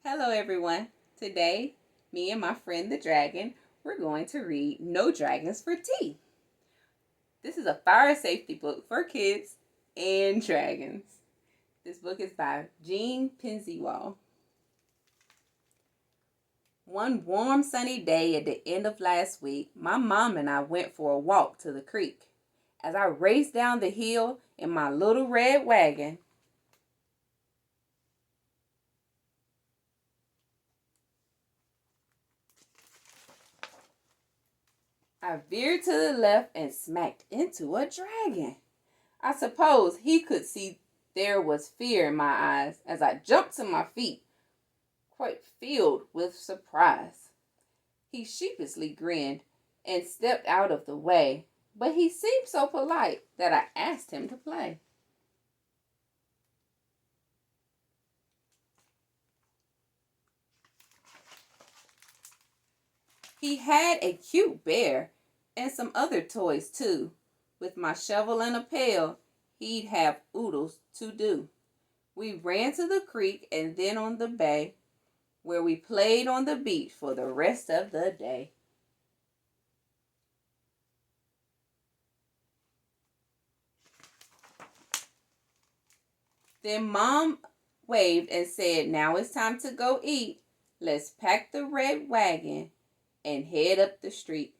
Hello everyone. Today, me and my friend the dragon, we're going to read No Dragons for Tea. This is a fire safety book for kids and dragons. This book is by Jean Penziwall. One warm sunny day at the end of last week, my mom and I went for a walk to the creek. As I raced down the hill in my little red wagon, I veered to the left and smacked into a dragon. I suppose he could see there was fear in my eyes as I jumped to my feet, quite filled with surprise. He sheepishly grinned and stepped out of the way, but he seemed so polite that I asked him to play. He had a cute bear and some other toys too. With my shovel and a pail, he'd have oodles to do. We ran to the creek and then on the bay, where we played on the beach for the rest of the day. Then Mom waved and said, "Now it's time to go eat. Let's pack the red wagon and head up the street."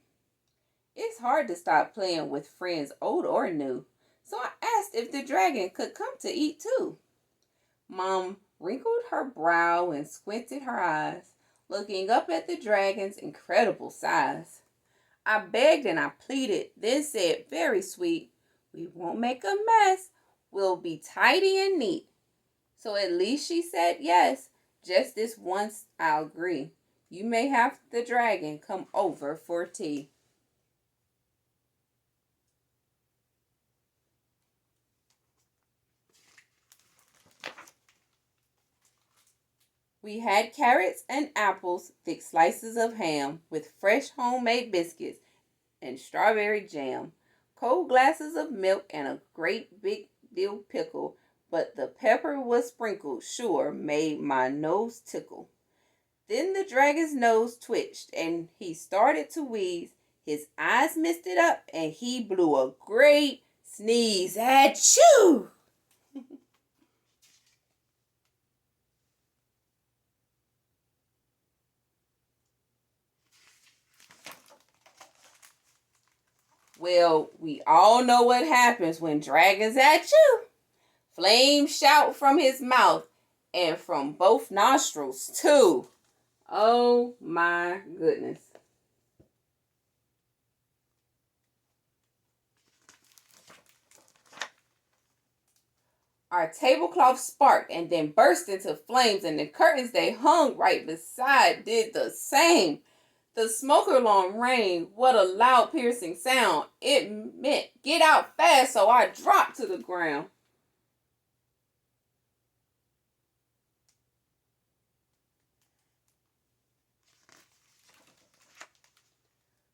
It's hard to stop playing with friends old or new, so I asked if the dragon could come to eat too. Mom wrinkled her brow and squinted her eyes, looking up at the dragon's incredible size. I begged and I pleaded, then said, very sweet, "We won't make a mess. We'll be tidy and neat." So at least she said yes. Just this once I'll agree. You may have the dragon come over for tea. We had carrots and apples, thick slices of ham, with fresh homemade biscuits and strawberry jam, cold glasses of milk, and a great big dill pickle, but the pepper was sprinkled, sure, made my nose tickle. Then the dragon's nose twitched, and he started to wheeze. His eyes misted up, and he blew a great sneeze. Achoo! Well, we all know what happens when dragons at you. Flames shout from his mouth and from both nostrils, too. Oh my goodness. Our tablecloth sparked and then burst into flames, and the curtains they hung right beside did the same. The smoke alarm rang. What a loud, piercing sound. It meant get out fast, so I dropped to the ground.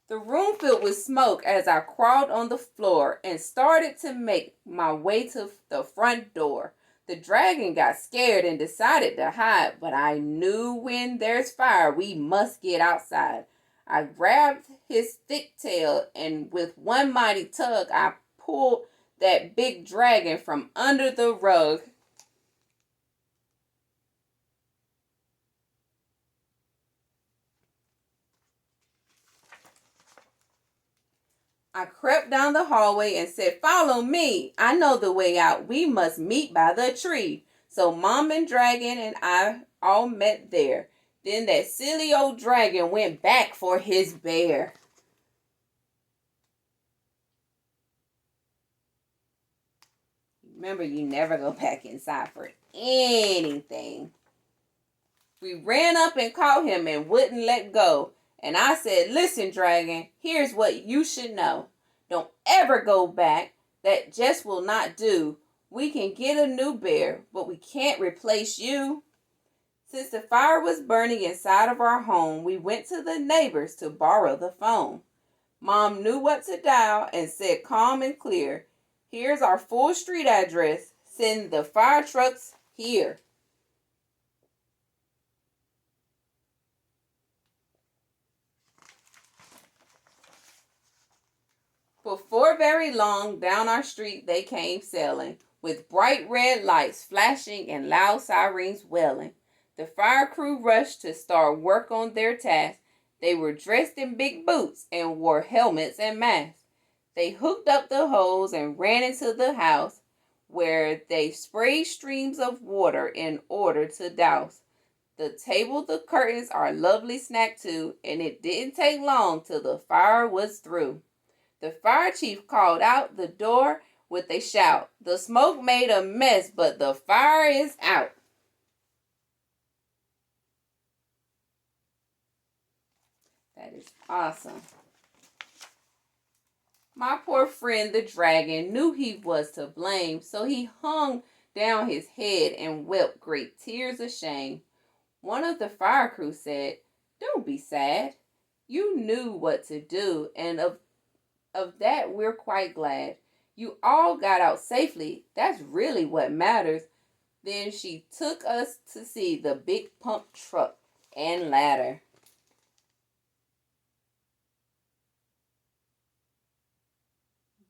The room filled with smoke as I crawled on the floor and started to make my way to the front door. The dragon got scared and decided to hide, but I knew when there's fire, we must get outside. I grabbed his thick tail and with one mighty tug, I pulled that big dragon from under the rug. I crept down the hallway and said, "Follow me. I know the way out. We must meet by the tree." So Mom and Dragon and I all met there. Then that silly old dragon went back for his bear. Remember, you never go back inside for anything. We ran up and caught him and wouldn't let go. And I said, "Listen, dragon, here's what you should know. Don't ever go back. That just will not do. We can get a new bear, but we can't replace you." Since the fire was burning inside of our home, we went to the neighbors to borrow the phone. Mom knew what to dial and said calm and clear, "Here's our full street address. Send the fire trucks here." Before very long, down our street they came sailing, with bright red lights flashing and loud sirens wailing. The fire crew rushed to start work on their task. They were dressed in big boots and wore helmets and masks. They hooked up the hose and ran into the house, where they sprayed streams of water in order to douse. The table, the curtains, our lovely snack too, and it didn't take long till the fire was through. The fire chief called out the door with a shout. The smoke made a mess, but the fire is out. That is awesome. My poor friend the dragon knew he was to blame, so he hung down his head and wept great tears of shame. One of the fire crew said, "Don't be sad. You knew what to do, and of that we're quite glad. You all got out safely. That's really what matters." Then she took us to see the big pump truck and ladder.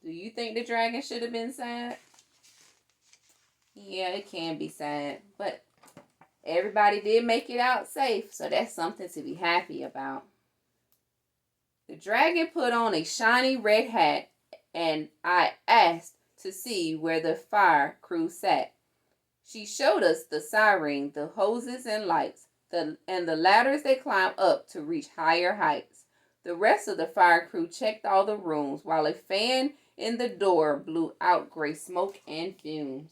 Do you think the dragon should have been sad? Yeah, it can be sad, but everybody did make it out safe, so that's something to be happy about. The dragon put on a shiny red hat, and I asked to see where the fire crew sat. She showed us the siren, the hoses and lights, and the ladders they climb up to reach higher heights. The rest of the fire crew checked all the rooms, while a fan in the door blew out gray smoke and fumes.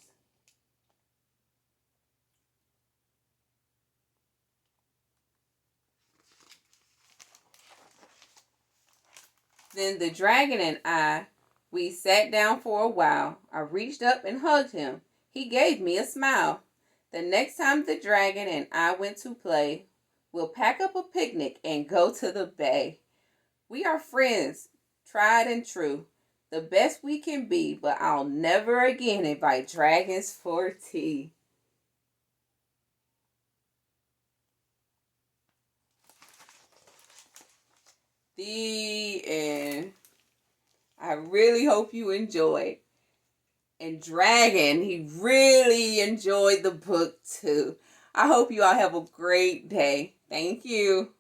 Then the dragon and we sat down for a while. I reached up and hugged him. He gave me a smile. The next time the dragon and I went to play, we'll pack up a picnic and go to the bay. We are friends, tried and true, the best we can be, but I'll never again invite dragons for tea. The end. I really hope you enjoyed. And Dragon, he really enjoyed the book too. I hope you all have a great day. Thank you.